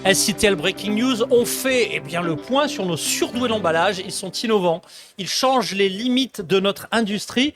SITL Breaking News, on fait le point sur nos surdoués d'emballage. Ils sont innovants, ils changent les limites de notre industrie.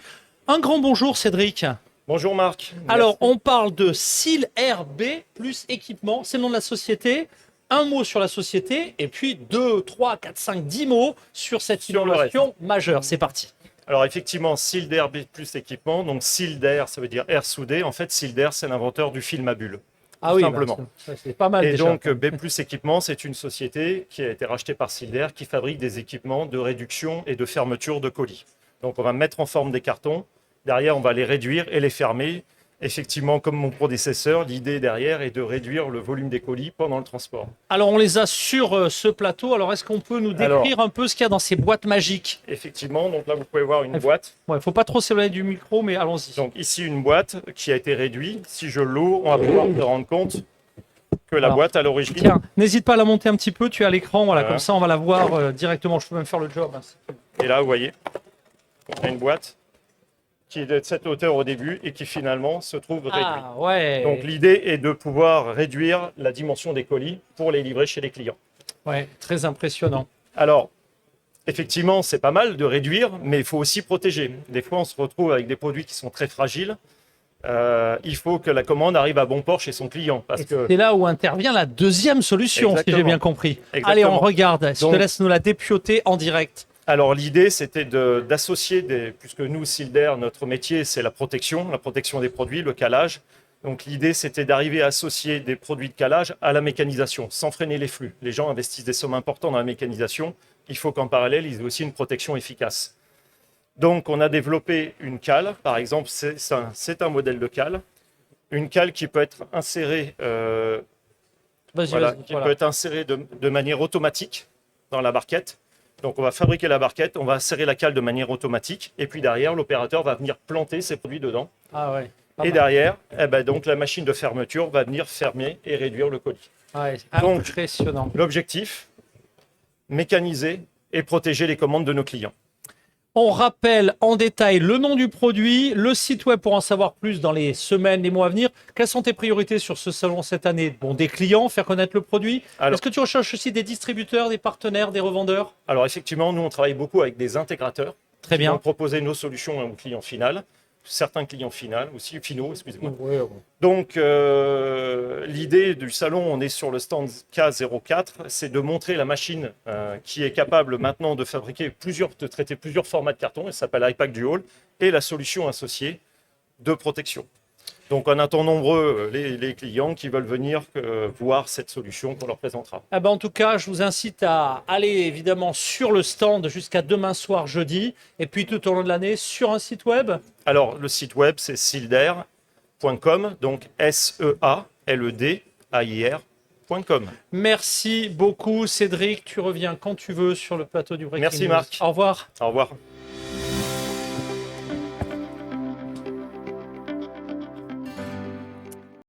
Un grand bonjour Cédric. Bonjour Marc. Alors, Merci. on parle de Seal RB plus équipement, c'est le nom de la société. Un mot sur la société et puis 2, 3, 4, 5, 10 mots sur cette innovation majeure. C'est parti. Alors effectivement, Sealed Air B plus équipement. Donc Sealed Air, ça veut dire air soudé. En fait, Sealed Air, c'est l'inventeur du film à bulles. Ah oui, simplement. C'est pas mal Et déjà. donc B plus équipement, c'est une société qui a été rachetée par Sealed Air qui fabrique des équipements de réduction et de fermeture de colis. Donc on va mettre en forme des cartons. Derrière, on va les réduire et les fermer. Effectivement, comme mon prédécesseur, l'idée derrière est de réduire le volume des colis pendant le transport. Alors, on les a sur ce plateau. Alors, est-ce qu'on peut nous décrire un peu ce qu'il y a dans ces boîtes magiques? Effectivement, donc là, vous pouvez voir une boîte. Il ne faut pas trop s'éloigner du micro, mais allons-y. Donc ici, une boîte qui a été réduite. Si je l'ouvre, on va pouvoir se rendre compte que la boîte, à l'origine... Tiens, n'hésite pas à la monter un petit peu. Tu es à l'écran, voilà, comme ça, on va la voir directement. Je peux même faire le job. Et là, vous voyez, on a une boîte qui est de cette hauteur au début et qui finalement se trouve réduite. Ah, ouais. Donc l'idée est de pouvoir réduire la dimension des colis pour les livrer chez les clients. Ouais, très impressionnant. Alors, effectivement, c'est pas mal de réduire, mais il faut aussi protéger. Des fois, on se retrouve avec des produits qui sont très fragiles. Il faut que la commande arrive à bon port chez son client. C'est là où intervient la deuxième solution, Exactement. si j'ai bien compris. Exactement. Allez, on regarde. Je Donc, te laisse nous la dépioter en direct. Alors l'idée, c'était d'associer, puisque nous, Sealed Air, notre métier, c'est la protection des produits, le calage. Donc l'idée, c'était d'arriver à associer des produits de calage à la mécanisation, sans freiner les flux. Les gens investissent des sommes importantes dans la mécanisation. Il faut qu'en parallèle, ils aient aussi une protection efficace. Donc on a développé une cale, par exemple, c'est un modèle de cale. Une cale qui peut être insérée, peut être insérée de manière automatique dans la barquette. Donc on va fabriquer la barquette, on va insérer la cale de manière automatique, et puis derrière, l'opérateur va venir planter ses produits dedans. Ah ouais. Et derrière, donc la machine de fermeture va venir fermer et réduire le colis. Ouais, donc, impressionnant. L'objectif, mécaniser et protéger les commandes de nos clients. On rappelle en détail le nom du produit, le site web pour en savoir plus dans les semaines, les mois à venir. Quelles sont tes priorités sur ce salon cette année? Bon, des clients, faire connaître le produit. Est-ce que tu recherches aussi des distributeurs, des partenaires, des revendeurs? Alors effectivement, nous on travaille beaucoup avec des intégrateurs. Très bien. Qui vont proposer nos solutions aux clients finaux. Certains clients finaux, excusez-moi. Ouais. Donc, l'idée du salon, on est sur le stand K04, c'est de montrer la machine qui est capable maintenant de traiter plusieurs formats de carton, elle s'appelle iPack Dual, et la solution associée de protection. Donc, on attend nombreux les clients qui veulent venir voir cette solution qu'on leur présentera. En tout cas, je vous incite à aller évidemment sur le stand jusqu'à demain soir, jeudi, et puis tout au long de l'année sur un site web. Alors, le site web, c'est sealedair.com, donc SEALEDAIR.com. Merci beaucoup, Cédric. Tu reviens quand tu veux sur le plateau du Breaking News. Merci, Marc. Au revoir. Au revoir.